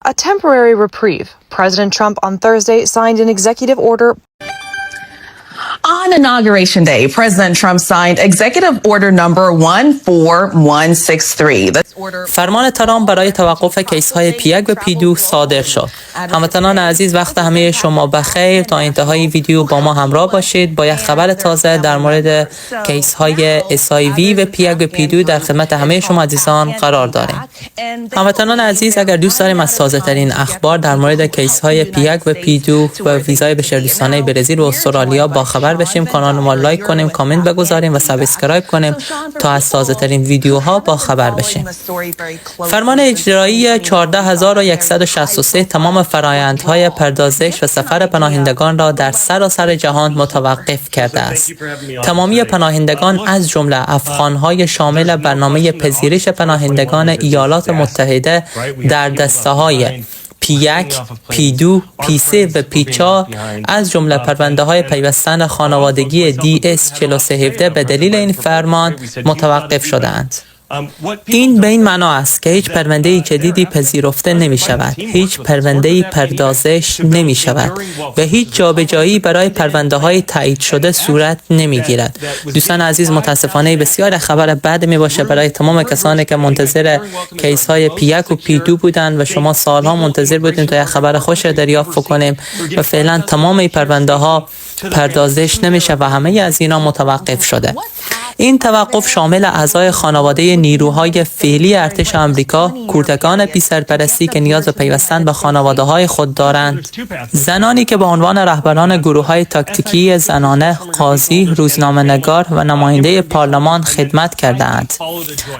A temporary reprieve. President Trump on Thursday signed an executive order. On Inauguration Day, President Trump signed Executive Order number 14163. فرمان ترامپ برای توقف کیس‌های پیک و پیدو صادر شد. هموطنان عزیز، وقت همه شما بخیر. تا انتهای ویدیو با ما همراه باشید. با یک خبر تازه در مورد کیس‌های HIV و پیک و پیدو در خدمت همه شما عزیزان قرار داریم. هموطنان عزیز، اگر دوست داریم از تازه‌ترین اخبار در مورد کیس‌های پیک و پیدو و ویزای بشردوستانه برزیل و استرالیا با خبر بشیم، کانال ما لایک کنیم، کامنت بگذاریم و سابسکرایب کنیم تا از تازه ترین ویدیوها با خبر بشیم. فرمان اجرایی 14163 تمام فرآیندهای پردازش و سفر پناهندگان را در سراسر جهان متوقف کرده است. تمامی پناهندگان از جمله افغان‌های شامل برنامه پذیرش پناهندگان ایالات متحده در دسته‌های پیک، پیدو، پیسه و پیچا از جمله پرونده های پیوستن خانوادگی DS4317 به دلیل این فرمان متوقف شدند. این به این معنا است که هیچ پرونده جدیدی پذیرفته نمی شود، هیچ پرونده پردازش نمی شود و هیچ جابجایی برای پرونده های تایید شده صورت نمی گیرد. دوستان عزیز، متاسفانه بسیار خبر بد می باشه برای تمام کسانی که منتظر کیس های پیک و پیدو بودند و شما سالها منتظر بودید تا یک خبر خوش دریافت کنیم و فعلا تمام این پرونده ها پردازش نمیشه و همه از اینا متوقف شده. این توقف شامل اعضای خانواده نیروهای فعلی ارتش آمریکا، کودکان بی سرپرستی که نیاز به پیوستن به خانواده‌های خود دارند، زنانی که به عنوان رهبران گروه‌های تاکتیکی زنانه، قاضی، روزنامه‌نگار و نماینده پارلمان خدمت کرده‌اند،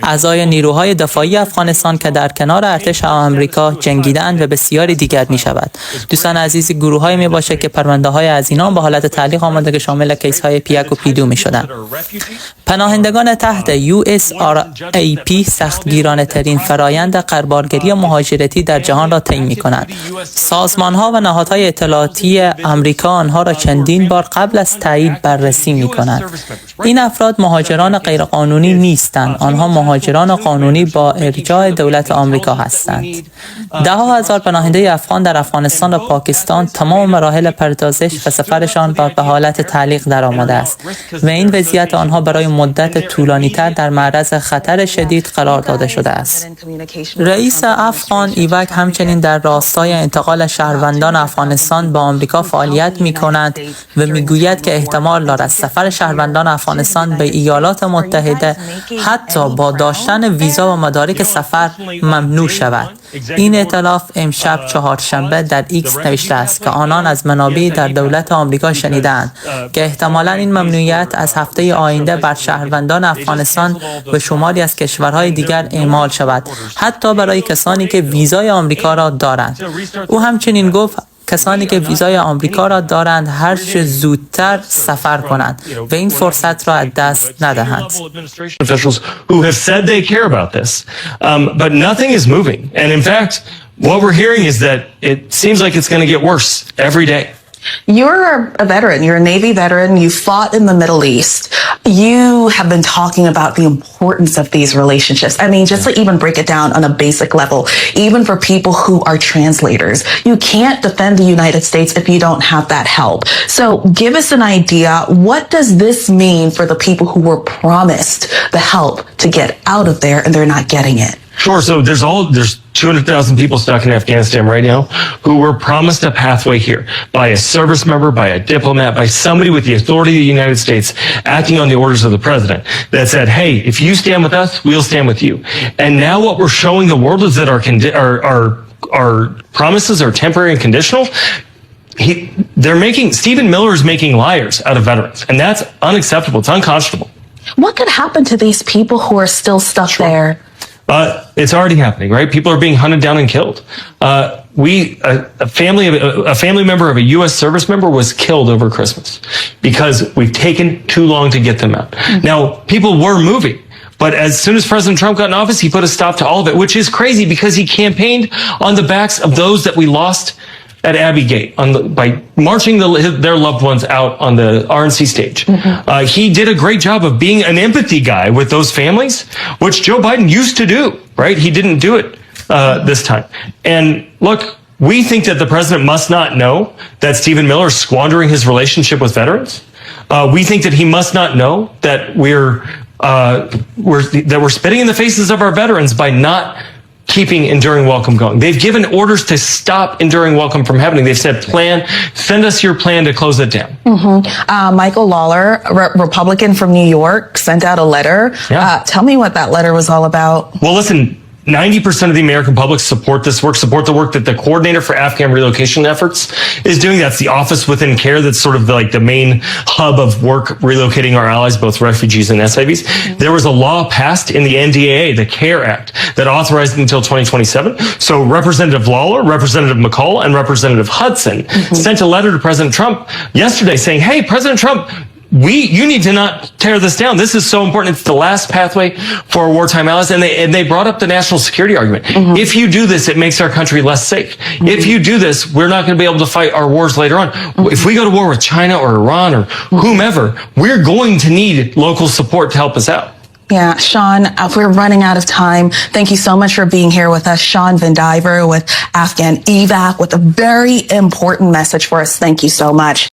اعضای نیروهای دفاعی افغانستان که در کنار ارتش آمریکا جنگیدند و بسیاری دیگر می‌شود. دوستان عزیز، گروه‌های میباشه که پرونده‌های از اینا به حالت تعلیق آمده که شامل کیس‌های پیک و پیدو می‌شدند. پناهندگان تحت USRAP سختگیرانه ترین فرایند قربالگری مهاجرتی در جهان را طی می‌کنند. سازمان‌ها و نهادهای اطلاعاتی آمریکا آنها را چندین بار قبل از تایید بررسی می‌کنند. این افراد مهاجران غیرقانونی نیستند، آنها مهاجران قانونی با ارجاع دولت آمریکا هستند. ده‌ها هزار پناهنده افغان در افغانستان و پاکستان تمام مراحل پردازش و سفرشان به حالت تعلیق درآمده است و این وضعیت آنها برای مدت طولانی‌تر در معرض خطر شدید قرار داده شده است. رئیس افغان ایوک همچنین در راستای انتقال شهروندان افغانستان به آمریکا فعالیت می‌کند و می‌گوید که احتمال دارد سفر شهروندان افغانستان به ایالات متحده حتی با داشتن ویزا و مدارک سفر ممنوع شود. این ائتلاف امشب چهارشنبه در ایکس نوشته است که آنان از منابعی در دولت آمریکا شنیدند که احتمالاً این ممنوعیت از هفته آینده بر شهروندان افغانستان و شماری از کشورهای دیگر اعمال شود، حتی برای کسانی که ویزای آمریکا را دارند. او همچنین گفت کسانی که ویزای آمریکا را دارند هر چه زودتر سفر کنند و این فرصت را از دست ندهند. Officials who have said they care about this, but nothing is moving. And in fact, what we're hearing is that it seems like it's going to get worse every day. You're a veteran. You're a Navy veteran. You fought in the Middle East. You have been talking about the importance of these relationships. I mean, just to even break it down on a basic level, even for people who are translators, you can't defend the United States if you don't have that help. So give us an idea. What does this mean for the people who were promised the help to get out of there and they're not getting it? Sure. So there's 200,000 people stuck in Afghanistan right now who were promised a pathway here by a service member, by a diplomat, by somebody with the authority of the United States acting on the orders of the president that said, hey, if you stand with us, we'll stand with you. And now what we're showing the world is that our promises are temporary and conditional. Stephen Miller is making liars out of veterans, and that's unacceptable. It's unconscionable. What could happen to these people who are still stuck there? It's already happening, right? People are being hunted down and killed. A family member of a U.S. service member was killed over Christmas because we've taken too long to get them out. Now, people were moving, but as soon as President Trump got in office, he put a stop to all of it, which is crazy because he campaigned on the backs of those that we lost at Abbey Gate by marching their loved ones out on the RNC stage. He did a great job of being an empathy guy with those families, which Joe Biden used to do, right? He didn't do it this time. And look, we think that the president must not know that Stephen Miller is squandering his relationship with veterans. We think that he must not know that we're spitting in the faces of our veterans by not keeping Enduring Welcome going. They've given orders to stop Enduring Welcome from happening. They've said, send us your plan to close it down. Michael Lawler, Republican from New York, sent out a letter. Yeah. Tell me what that letter was all about. Well, listen, 90% of the American public support this work, support the work that the coordinator for Afghan relocation efforts is doing. That's the office within CARE. That's sort of like the main hub of work relocating our allies, both refugees and SIVs. There was a law passed in the NDAA, the CARE Act, that authorized it until 2027. So Representative Lawler, Representative McCall, and Representative Hudson sent a letter to President Trump yesterday saying, hey, President Trump, you need to not tear this down. This is so important. It's the last pathway for our wartime allies. And they brought up the national security argument. If you do this, it makes our country less safe. If you do this, we're not going to be able to fight our wars later on. If we go to war with China or Iran or whomever, we're going to need local support to help us out. Yeah, Sean, we're running out of time. Thank you so much for being here with us. Sean Vandiver with Afghan EVAC with a very important message for us. Thank you so much.